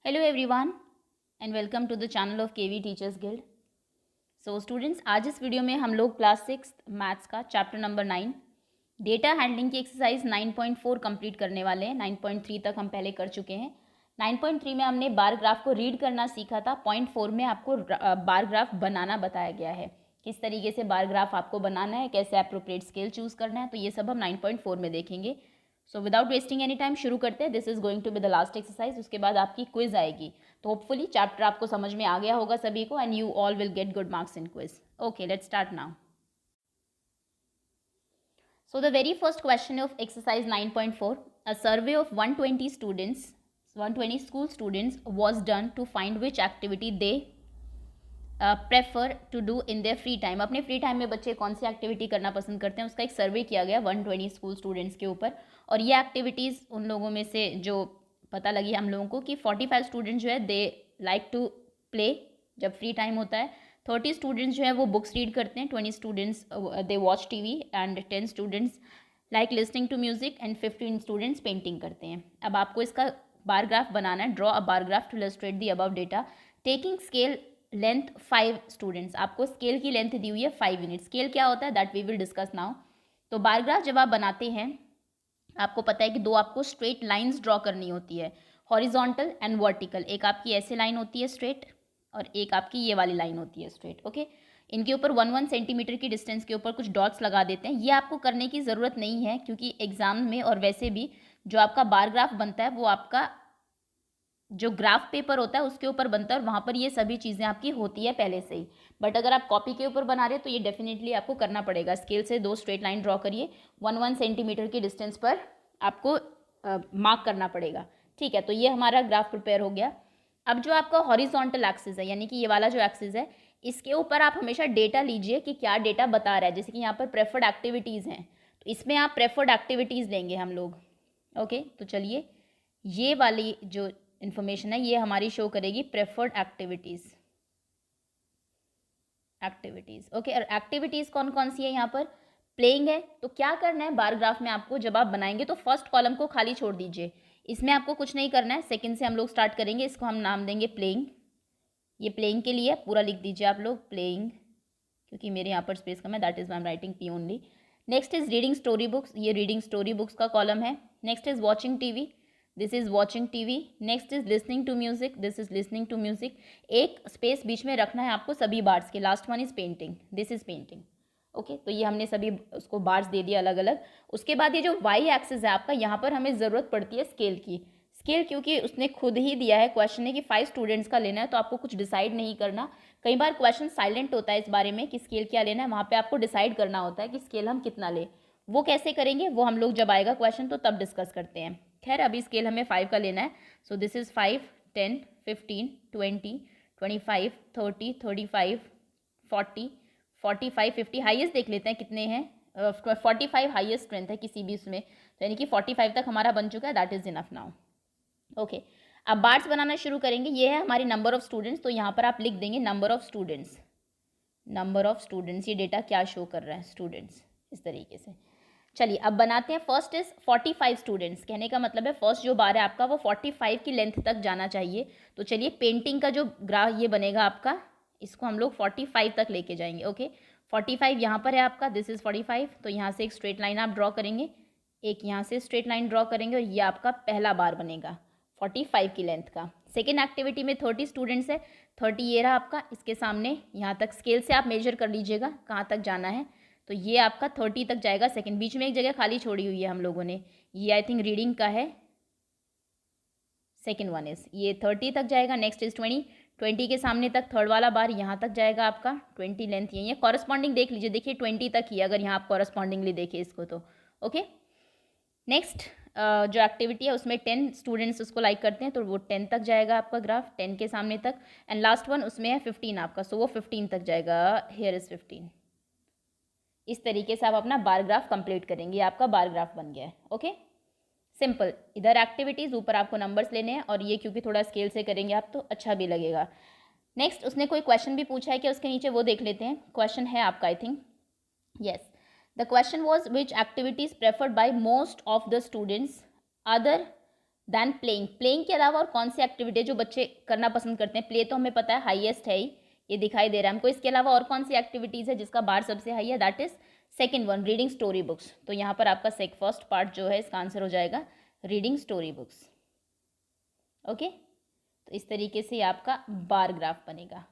Hello everyone and welcome to the channel of KV teachers guild. So students, आज इस video में हम लोग क्लास 6 मैथ्स का चैप्टर नंबर 9 डेटा हैंडलिंग की एक्सरसाइज 9.4 कंप्लीट करने वाले हैं। 9.3 तक हम पहले कर चुके हैं। 9.3 में हमने बार ग्राफ को रीड करना सीखा था। 0.4 में आपको बार ग्राफ बनाना बताया गया है, किस तरीके से बार ग्राफ आपको बनाना है, कैसे अप्रोप्रिएट स्केल चूज़ करना है, तो ये सब हम 9.4 में देखेंगे। So without wasting any time शुरू करते हैं। This is going to be the last exercise. उसके बाद आपकी क्विज आएगी, तो होपफुली चैप्टर आपको समझ में आ गया होगा सभी को and you all will get good marks in quiz. Okay, let's start now. So the very first question of exercise 9.4, a survey of 120 students, 120 school students was done to find which activity they prefer to do in their free time. अपने free time में बच्चे कौन सी activity करना पसंद करते हैं, उसका एक सर्वे किया गया 120 स्कूल स्टूडेंट्स के ऊपर। और ये एक्टिविटीज़ उन लोगों में से जो पता लगी हम लोगों को कि 45 स्टूडेंट्स जो है दे लाइक टू प्ले जब फ्री टाइम होता है। 30 स्टूडेंट्स जो है वो बुक्स रीड करते हैं। 20 students they watch TV and 10 students like listening to music and 15 students painting करते हैं। अब आपको इसका बार ग्राफ बनाना है। Draw a bar graph to illustrate the above data taking scale length 5 students. आपको स्केल की लेंथ दी हुई है 5 यूनिट। स्केल क्या होता है that we will discuss now. तो बार ग्राफ जब आप बनाते हैं, आपको पता है कि दो आपको स्ट्रेट लाइंस ड्रॉ करनी होती है, हॉरिजॉन्टल एंड वर्टिकल। एक आपकी ऐसे लाइन होती है स्ट्रेट और एक आपकी ये वाली लाइन होती है स्ट्रेट। ओके, इनके ऊपर 1 सेंटीमीटर की डिस्टेंस के ऊपर कुछ डॉट्स लगा देते हैं। ये आपको करने की ज़रूरत नहीं है, क्योंकि एग्जाम में और वैसे भी जो आपका बार ग्राफ बनता है वो आपका जो ग्राफ पेपर होता है उसके ऊपर बनता है और वहाँ पर ये सभी चीज़ें आपकी होती है पहले से ही। बट अगर आप कॉपी के ऊपर बना रहे हैं तो ये डेफिनेटली आपको करना पड़ेगा। स्केल से दो स्ट्रेट लाइन ड्रॉ करिए, 1 सेंटीमीटर की डिस्टेंस पर आपको मार्क करना पड़ेगा। ठीक है, तो ये हमारा ग्राफ प्रिपेयर हो गया। अब जो आपका हॉरिजॉन्टल एक्सिस है, यानी कि ये वाला जो एक्सिस है, इसके ऊपर आप हमेशा डेटा लीजिए कि क्या डेटा बता रहा है। जैसे कि यहाँ पर प्रेफर्ड एक्टिविटीज़ हैं, तो इसमें आप प्रेफर्ड एक्टिविटीज़ लेंगे हम लोग। ओके, तो चलिए ये वाली जो इन्फॉर्मेशन है ये हमारी शो करेगी प्रेफर्ड एक्टिविटीज़। ओके, और एक्टिविटीज़ कौन कौन सी है यहाँ पर? प्लेइंग है। तो क्या करना है बार ग्राफ में आपको, जब आप बनाएंगे तो फर्स्ट कॉलम को खाली छोड़ दीजिए, इसमें आपको कुछ नहीं करना है। सेकंड से हम लोग स्टार्ट करेंगे, इसको हम नाम देंगे प्लेइंग। ये प्लेइंग के लिए पूरा लिख दीजिए आप लोग, प्लेइंग, क्योंकि मेरे यहाँ पर स्पेस कम है, that is I am writing P only. Next is reading story books, ये रीडिंग स्टोरी बुक्स का कॉलम है। Next is watching TV, this is watching TV. Next is listening to music, this is listening to music. एक space बीच में रखना है आपको सभी बार्स के। Last one is painting, this is painting. Okay, तो ये हमने सभी उसको बार्स दे दिया अलग अलग। उसके बाद ये जो वाई एक्सिस है आपका, यहाँ पर हमें ज़रूरत पड़ती है स्केल की। स्केल क्योंकि उसने खुद ही दिया है क्वेश्चन ने कि 5 स्टूडेंट्स का लेना है, तो आपको कुछ डिसाइड नहीं करना। कई बार क्वेश्चन साइलेंट होता है इस बारे में कि स्केल क्या लेना है, वहाँ पे आपको डिसाइड करना होता है कि स्केल हम कितना ले। वो कैसे करेंगे वो हम लोग जब आएगा क्वेश्चन तो तब डिस्कस करते हैं। खैर, अभी स्केल हमें 5 का लेना है। So this is 5, 10, 15, 20, 25, 30, 35, 40, 45, 50। हाइएस्ट देख लेते हैं कितने हैं। 45 हाइएस्ट स्ट्रेंथ है किसी भी उसमें, तो यानी कि 45 तक हमारा बन चुका है, that is enough now. Okay, अब बार्स बनाना शुरू करेंगे। ये है हमारी नंबर ऑफ स्टूडेंट्स, तो यहाँ पर आप लिख देंगे number of students. Number of students, ये डेटा क्या शो कर रहा है, स्टूडेंट्स, इस तरीके से। चलिए अब बनाते हैं। फर्स्ट इज 45 स्टूडेंट्स, कहने का मतलब है फर्स्ट जो बार है आपका वो 45 की लेंथ तक जाना चाहिए। तो चलिए पेंटिंग का जो ग्राफ ये बनेगा आपका, इसको हम लोग 45 तक लेके जाएंगे। ओके, 45 यहाँ पर है आपका, दिस इज़ 45। तो यहाँ से एक स्ट्रेट लाइन आप ड्रॉ करेंगे, एक यहाँ से स्ट्रेट लाइन ड्रॉ करेंगे और ये आपका पहला बार बनेगा 45 की लेंथ का। सेकेंड एक्टिविटी में 30 स्टूडेंट्स है, 30 ये रहा आपका, इसके सामने यहाँ तक स्केल से आप मेजर कर लीजिएगा कहाँ तक जाना है। तो ये आपका 30 तक जाएगा। सेकेंड, बीच में एक जगह खाली छोड़ी हुई है हम लोगों ने, ये आई थिंक रीडिंग का है। सेकेंड वन इज ये 30 तक जाएगा। नेक्स्ट इज 20, 20 के सामने तक थर्ड वाला बार यहाँ तक जाएगा आपका। 20 लेंथ यही है। कॉरस्पॉन्डिंग देख लीजिए, देखिए 20 तक ही, अगर यहाँ आप कॉरस्पॉन्डिंगली देखें इसको तो। ओके, नेक्स्ट जो एक्टिविटी है उसमें 10 स्टूडेंट्स उसको लाइक करते हैं, तो वो 10 तक जाएगा आपका ग्राफ, 10 के सामने तक। एंड लास्ट वन उसमें है 15 आपका, सो वो 15 तक जाएगा। Here is 15। इस तरीके से आप अपना बार ग्राफ कंप्लीट करेंगे, आपका बार ग्राफ बन गया है। Okay, simple. इधर एक्टिविटीज़, ऊपर आपको नंबर्स लेने हैं, और ये क्योंकि थोड़ा स्केल से करेंगे आप तो अच्छा भी लगेगा। नेक्स्ट उसने कोई क्वेश्चन भी पूछा है कि उसके नीचे, वो देख लेते हैं। क्वेश्चन है आपका I think, yes, the question was which activities preferred by most of the students other than playing, playing के अलावा और कौन सी एक्टिविटी जो बच्चे करना पसंद करते हैं? प्ले तो हमें पता है हाईएस्ट है ही, ये दिखाई दे रहा है हमको। इसके अलावा और कौन सी एक्टिविटीज़ है जिसका बार सबसे हाई है? That is second one, reading story books. तो यहाँ पर आपका फर्स्ट पार्ट जो है इसका आंसर हो जाएगा रीडिंग स्टोरी बुक्स। ओके, तो इस तरीके से आपका बार ग्राफ बनेगा।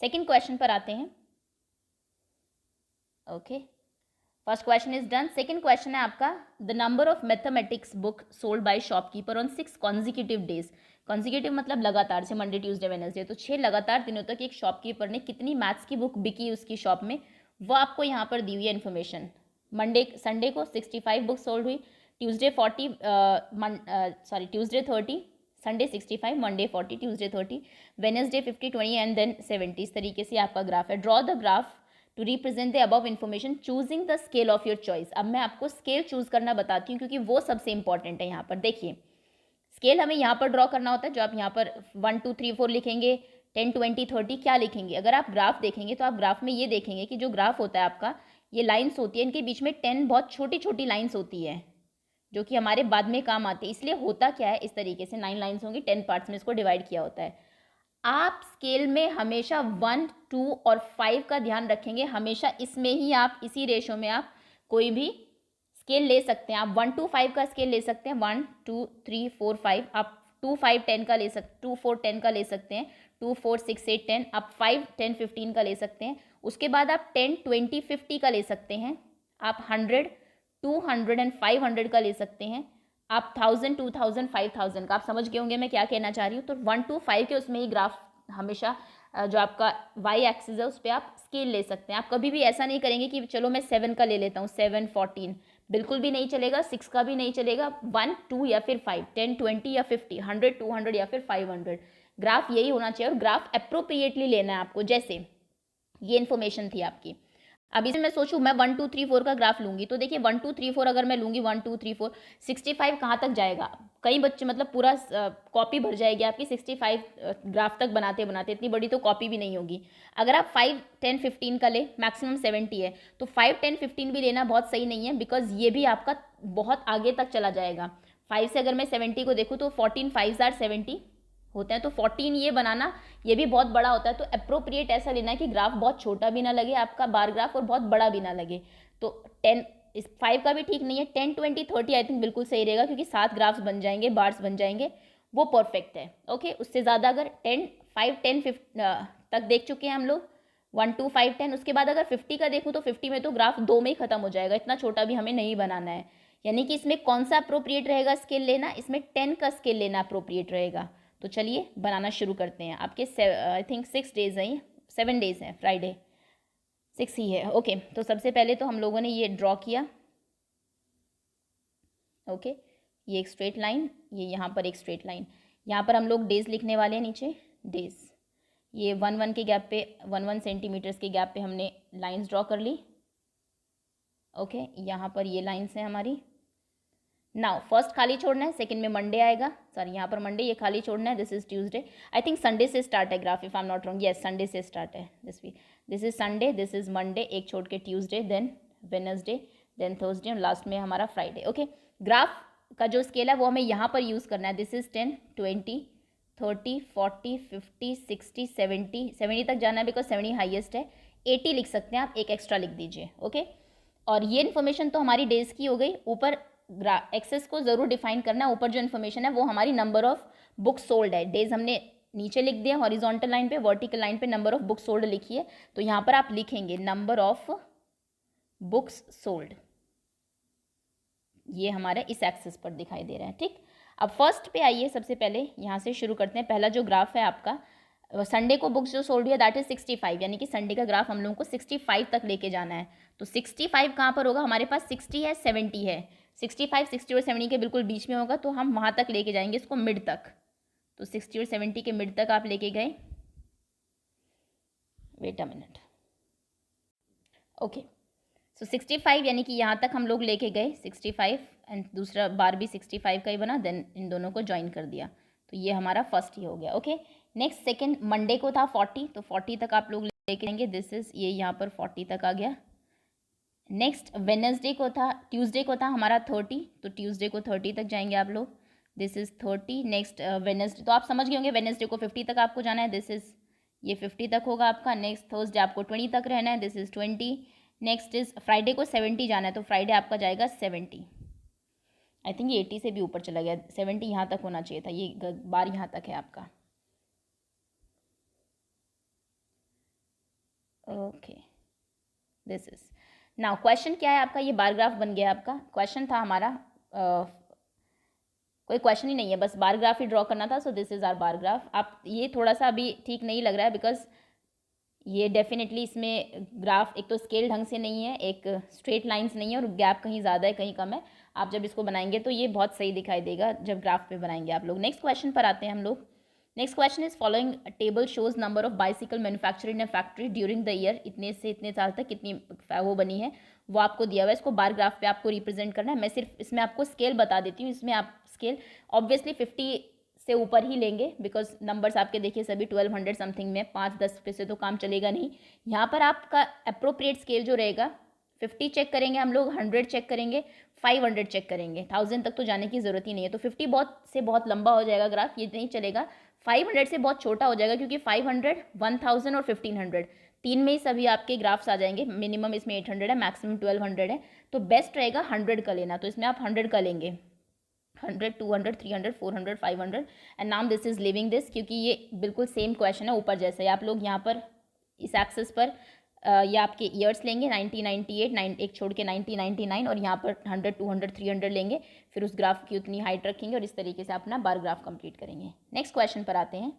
सेकेंड क्वेश्चन पर आते हैं। Okay, first question is done. Second question है आपका, the number of mathematics book sold by shopkeeper on 6 consecutive days. Consecutive मतलब लगातार से, मंडे ट्यूसडे वेडनेसडे, तो 6 लगातार दिनों तक एक शॉपकीपर ने कितनी मैथ्स की बुक बिकी उसकी शॉप में, वो आपको यहाँ पर दी हुई है इन्फॉर्मेशन। मंडे संडे को 65 बुक सोल्ड हुई, Tuesday 40, Tuesday 30, Sunday 65, Monday 40, Tuesday 30, Wednesday 50, 20 and then 70। इस तरीके से आपका ग्राफ है। Draw the graph to represent the above information choosing the scale of your choice. अब मैं आपको स्केल चूज करना बताती हूँ क्योंकि वो सबसे इंपॉर्टेंट है। यहाँ पर देखिए, स्केल हमें यहाँ पर ड्रॉ करना होता है। जो आप यहाँ पर 1 2 3 4 लिखेंगे, 10 20 30 क्या लिखेंगे? अगर आप ग्राफ देखेंगे तो आप ग्राफ में ये देखेंगे कि जो ग्राफ होता है आपका, ये लाइन्स होती है, इनके बीच में 10 बहुत छोटी छोटी लाइन्स होती है जो कि हमारे बाद में काम आती है। इसलिए होता क्या है, इस तरीके से 9 लाइन्स होंगी, 10 पार्ट्स में इसको डिवाइड किया होता है। आप स्केल में हमेशा 1 2 और 5 का ध्यान रखेंगे। हमेशा इसमें ही आप, इसी रेशो में आप कोई भी स्केल ले सकते हैं। आप 1 2 5 का स्केल ले सकते हैं, 1 2 3 4 5। आप 2 5 10 का ले सकते, 2 4 10 का ले सकते हैं, 2 4 6 8 10। आप 5 10 15 का ले सकते हैं। उसके बाद आप 10 20 50 का ले सकते हैं। आप 100 200 एंड 500 का ले सकते हैं। आप 1000 2000 5000 का। आप समझ गए होंगे मैं क्या कहना चाह रही हूँ। तो 1 2 5 के उसमें ही ग्राफ हमेशा जो आपका वाई एक्सिस है उस पर आप स्केल ले सकते हैं। आप कभी भी ऐसा नहीं करेंगे कि चलो मैं 7 का ले लेता हूँ, 7 14, बिल्कुल भी नहीं चलेगा। 6 का भी नहीं चलेगा। 1 2 या फिर 5, 10 20 या 50, 100 200 या फिर 500। ग्राफ यही होना चाहिए और ग्राफ अप्रोप्रिएटली लेना है आपको। जैसे ये इन्फॉर्मेशन थी आपकी। अब इसमें मैं सोचूं मैं 1 2 3 4 का ग्राफ लूंगी, तो देखिए 1 2 3 4 अगर मैं लूंगी, 1 2 3 4, 65 कहाँ तक जाएगा? कई बच्चे मतलब पूरा कॉपी भर जाएगी आपकी 65 ग्राफ तक बनाते बनाते। इतनी बड़ी तो कॉपी भी नहीं होगी। अगर आप 5 10 15 का ले, मैक्सिमम 70 है, तो 5 10 15 भी लेना बहुत सही नहीं है, बिकॉज ये भी आपका बहुत आगे तक चला जाएगा। 5 से अगर मैं 70 को देखूँ तो 14 5 आर 70 होते हैं, तो 14 ये बनाना ये भी बहुत बड़ा होता है। तो अप्रोप्रिएट ऐसा लेना है कि ग्राफ बहुत छोटा भी ना लगे आपका बार ग्राफ और बहुत बड़ा भी ना लगे। तो 10, इस 5 का भी ठीक नहीं है, 10 20 30 आई थिंक बिल्कुल सही रहेगा, क्योंकि 7 ग्राफ्स बन जाएंगे, बार्स बन जाएंगे, वो परफेक्ट है। ओके, उससे ज़्यादा अगर 10 5 10 तक देख चुके हैं हम लोग, 1 2 5 10। उसके बाद अगर 50 का देखूँ तो 50 में तो ग्राफ 2 में ही खत्म हो जाएगा। इतना छोटा भी हमें नहीं बनाना है। यानी कि इसमें कौन सा अप्रोप्रिएट रहेगा स्केल लेना? इसमें 10 का स्केल लेना अप्रोप्रिएट रहेगा। तो चलिए बनाना शुरू करते हैं। आपके आई थिंक 6 डेज हैं, 7 डेज हैं, फ्राइडे 6 ही है। ओके, तो सबसे पहले तो हम लोगों ने ये ड्रॉ किया। ओके, ये एक स्ट्रेट लाइन, ये यहाँ पर एक स्ट्रेट लाइन। यहाँ पर हम लोग डेज लिखने वाले हैं नीचे, डेज। ये 1 1 के गैप पे, 1 1 सेंटीमीटर्स के गैप पे हमने लाइंस ड्रॉ कर ली। ओके, यहाँ पर ये लाइंस हैं हमारी। नाउ फर्स्ट खाली छोड़ना है, सेकंड में मंडे आएगा, सॉरी यहाँ पर मंडे, ये खाली छोड़ना है। This is Tuesday, I think Sunday से स्टार्ट है graph, if I am not wrong. Yes, Sunday से स्टार्ट है this week. This is Sunday, this is Monday, एक छोड़ के Tuesday, then Wednesday, then Thursday और लास्ट में हमारा फ्राइडे। ओके, ग्राफ का जो स्केल है वो हमें यहाँ पर यूज़ करना है। दिस इज 10 20 30 40 50 60 70, 70 तक जाना है बिकॉज 70 हाइएस्ट है। 80 लिख सकते हैं आप, एक एक्स्ट्रा लिख दीजिए। ओके, और ये इन्फॉर्मेशन तो हमारी डेज की हो गई। ऊपर एक्सेस को ज़रूर डिफाइन करना है। ऊपर जो इन्फॉर्मेशन है वो हमारी नंबर ऑफ बुक्स सोल्ड है। डेज हमने नीचे लिख दिया हॉरिजॉन्टल लाइन पे, वर्टिकल लाइन पे नंबर ऑफ बुक्स सोल्ड लिखी है। तो यहाँ पर आप लिखेंगे नंबर ऑफ बुक्स सोल्ड, ये हमारा इस एक्सेस पर दिखाई दे रहा है। ठीक, अब फर्स्ट पे आइए, सबसे पहले यहाँ से शुरू करते हैं। पहला जो ग्राफ है आपका, संडे को बुक्स जो सोल्ड हुई है दैट इज 65, यानी कि संडे का ग्राफ हम लोगों को 65 तक लेके जाना है। तो 65 कहाँ पर होगा? हमारे पास 60 है, 70 है। 65 60 और 70 के बिल्कुल बीच में होगा, तो हम वहाँ तक लेके जाएंगे इसको, मिड तक। तो 60 और 70 के मिड तक आप लेके गए। Wait a minute. Okay, so 65 यानी कि यहाँ तक हम लोग लेके गए 65, एंड दूसरा बार भी 65 का ही बना, देन इन दोनों को ज्वाइन कर दिया। तो ये हमारा फर्स्ट ही हो गया। ओके, नेक्स्ट सेकंड मंडे को था 40, तो 40 तक आप लोग लेके जाएंगे। दिस इज, ये यहाँ पर 40 तक आ गया। नेक्स्ट वेडनेसडे को था, ट्यूसडे को था हमारा 30, तो ट्यूसडे को 30 तक जाएंगे आप लोग। दिस इज़ 30, नेक्स्ट वेडनेसडे, तो आप समझ गए होंगे वेडनेसडे को 50 तक आपको जाना है, दिस इज़ ये 50 तक होगा आपका। नेक्स्ट थर्सडे आपको 20 तक रहना है, this is 20। Next is Friday को 70 जाना है, तो फ्राइडे आपका जाएगा 70। आई थिंक ये 80 से भी ऊपर चला गया, 70 यहाँ तक होना चाहिए था, ये बार यहाँ तक है आपका। Okay, this is now question क्या है आपका, ये बार ग्राफ बन गया आपका। क्वेश्चन था हमारा कोई क्वेश्चन ही नहीं है, बस बार ग्राफ ही ड्रॉ करना था। So this is are bar graph. आप ये थोड़ा सा अभी ठीक नहीं लग रहा है बिकॉज ये डेफिनेटली इसमें ग्राफ एक तो स्केल ढंग से नहीं है, एक स्ट्रेट लाइंस नहीं है, और गैप कहीं ज़्यादा है कहीं कम है। आप जब इसको बनाएंगे तो ये बहुत सही दिखाई देगा जब ग्राफ पे बनाएंगे आप लोग। नेक्स्ट क्वेश्चन पर आते हैं हम लोग। Next question is following table shows number of bicycle manufacture in a factory during the year, इतने से इतने साल तक कितनी वो बनी है वो आपको दिया हुआ है। इसको बार ग्राफ पे आपको रिप्रेजेंट करना है। मैं सिर्फ इसमें आपको स्केल बता देती हूँ, इसमें आप स्केल ऑब्वियसली 50 से ऊपर ही लेंगे बिकॉज नंबर्स आपके देखिए सभी 1200 समथिंग में, 5-10 पे से तो काम चलेगा नहीं। यहाँ पर आपका अप्रोप्रिएट स्केल जो रहेगा 50 चेक करेंगे हम लोग, 100 चेक करेंगे, 500 चेक करेंगे, 1000 तक तो जाने की ज़रूरत ही नहीं है। तो 50 बहुत से बहुत लंबा हो जाएगा ग्राफ, ये नहीं चलेगा। 500 से बहुत छोटा हो जाएगा क्योंकि 500, 1000 और 1500 तीन में ही सभी आपके ग्राफ्स आ जाएंगे। मिनिमम इसमें 800 है, मैक्सिमम 1200 है, तो बेस्ट रहेगा 100 का लेना। तो इसमें आप 100 का लेंगे, 100, 200, 300, 400, 500 एंड नाम दिस इज लिविंग दिस, क्योंकि ये बिल्कुल सेम क्वेश्चन है ऊपर जैसे। आप लोग यहाँ पर इस एक्सेस पर ये आपके ईयर्स लेंगे 1998, एक छोड़ के 1999, और यहाँ पर 100, 200, 300 लेंगे, फिर उस ग्राफ की उतनी हाइट रखेंगे और इस तरीके से अपना बार ग्राफ कंप्लीट करेंगे। नेक्स्ट क्वेश्चन पर आते हैं।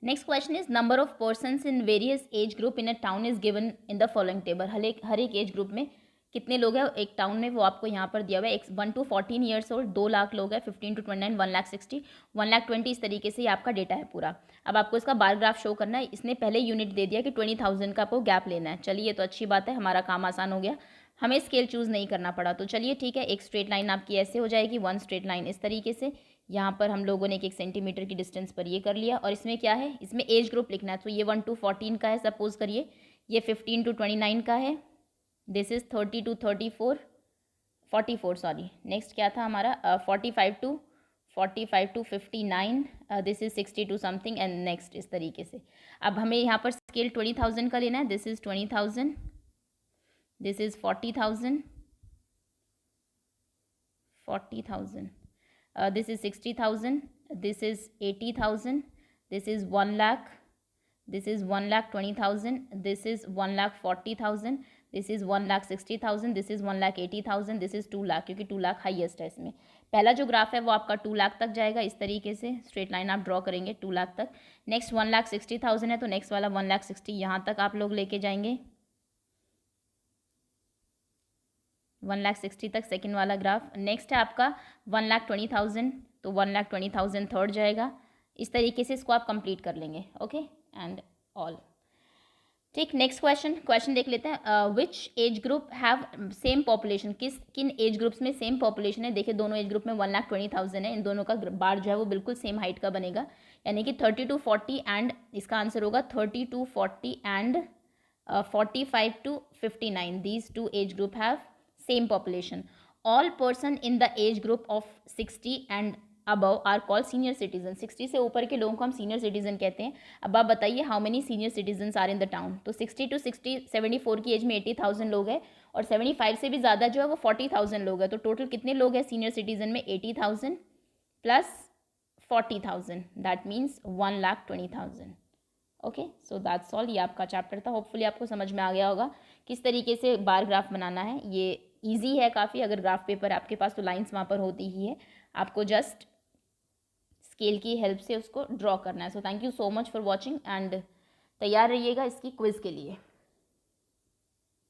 Next question is number of persons in various age group in a town is given in the following table. हर एक एज ग्रुप में कितने लोग हैं एक टाउन में वो आपको यहाँ पर दिया हुआ है। 1 to 14 ईयर्स ओल्ड 2 लाख लोग हैं, 15 to 29 1,60,000, 1,20,000, इस तरीके से ये आपका डेटा है पूरा। अब आपको इसका बार ग्राफ शो करना है। इसने पहले यूनिट दे दिया कि 20,000 का आपको गैप लेना है। चलिए ये तो अच्छी बात है, हमारा काम आसान हो गया, हमें स्केल चूज़ नहीं करना पड़ा। तो चलिए ठीक है, एक स्ट्रेट लाइन आपकी ऐसे हो जाएगी, वन स्ट्रेट लाइन इस तरीके से। यहाँ पर हम लोगों ने एक सेंटीमीटर की डिस्टेंस पर ये कर लिया, और इसमें क्या है, इसमें एज ग्रुप लिखना है। तो ये 1 to 14 का है सपोज करिए, ये 15 to 29 का है, this is 30 to 44 sorry. Next क्या था हमारा 45 to 59, this is 60 to something and next इस तरीके से। अब हमें यहाँ पर स्केल 20,000 का लेना है, this is 20,000, this is 40,000, this is 60,000, this is 80,000, this is 1 lakh, this is 1,20,000, this is 1,40,000, this is 1,60,000, this is 1,80,000, this is 2 lakh, क्योंकि 2 लाख हाईएस्ट है इसमें। पहला जो ग्राफ है वो आपका 2 लाख तक जाएगा, इस तरीके से स्ट्रेट लाइन आप ड्रॉ करेंगे 2 लाख तक। नेक्स्ट 1,60,000 है, तो नेक्स्ट वाला 1,60,000 यहाँ तक आप लोग लेके जाएंगे, 1,60,000 तक सेकंड वाला ग्राफ। नेक्स्ट है आपका 1,20,000, तो 1,20,000 थर्ड जाएगा। इस तरीके से इसको आप कंप्लीट कर लेंगे। ओके एंड ऑल ठीक। नेक्स्ट क्वेश्चन देख लेते हैं। Which age group have same population, किन एज ग्रुप्स में सेम पॉपुलेशन है। देखिए दोनों एज ग्रुप में 1,20,000 है, इन दोनों का बार जो है वो बिल्कुल सेम हाइट का बनेगा, यानी कि 30 to 40 एंड इसका आंसर होगा 30 to 40 and 45 to 59। These two as group have same population. All person in the age group of 60 and above are called senior citizen. 60 से ऊपर के लोगों को हम senior citizen कहते हैं। अब आप बताइए how many senior citizens are in the town। तो 60 to 74 की एज में 80,000 लोग हैं, और 75 से भी ज़्यादा जो है वो 40,000 लोग हैं। तो टोटल कितने लोग हैं सीनियर सिटीजन में, 80,000 plus 40,000, that means 1,20,000। Okay so that's all. ये आपका चैप्टर था, होपफुली आपको समझ में आ गया होगा किस तरीके से बार ग्राफ बनाना है। ये ईजी है काफ़ी, अगर ग्राफ पेपर आपके पास तो लाइंस वहाँ पर होती ही है, आपको जस्ट स्केल की हेल्प से उसको ड्रॉ करना है। So thank you so much for watching and तैयार रहिएगा इसकी क्विज़ के लिए।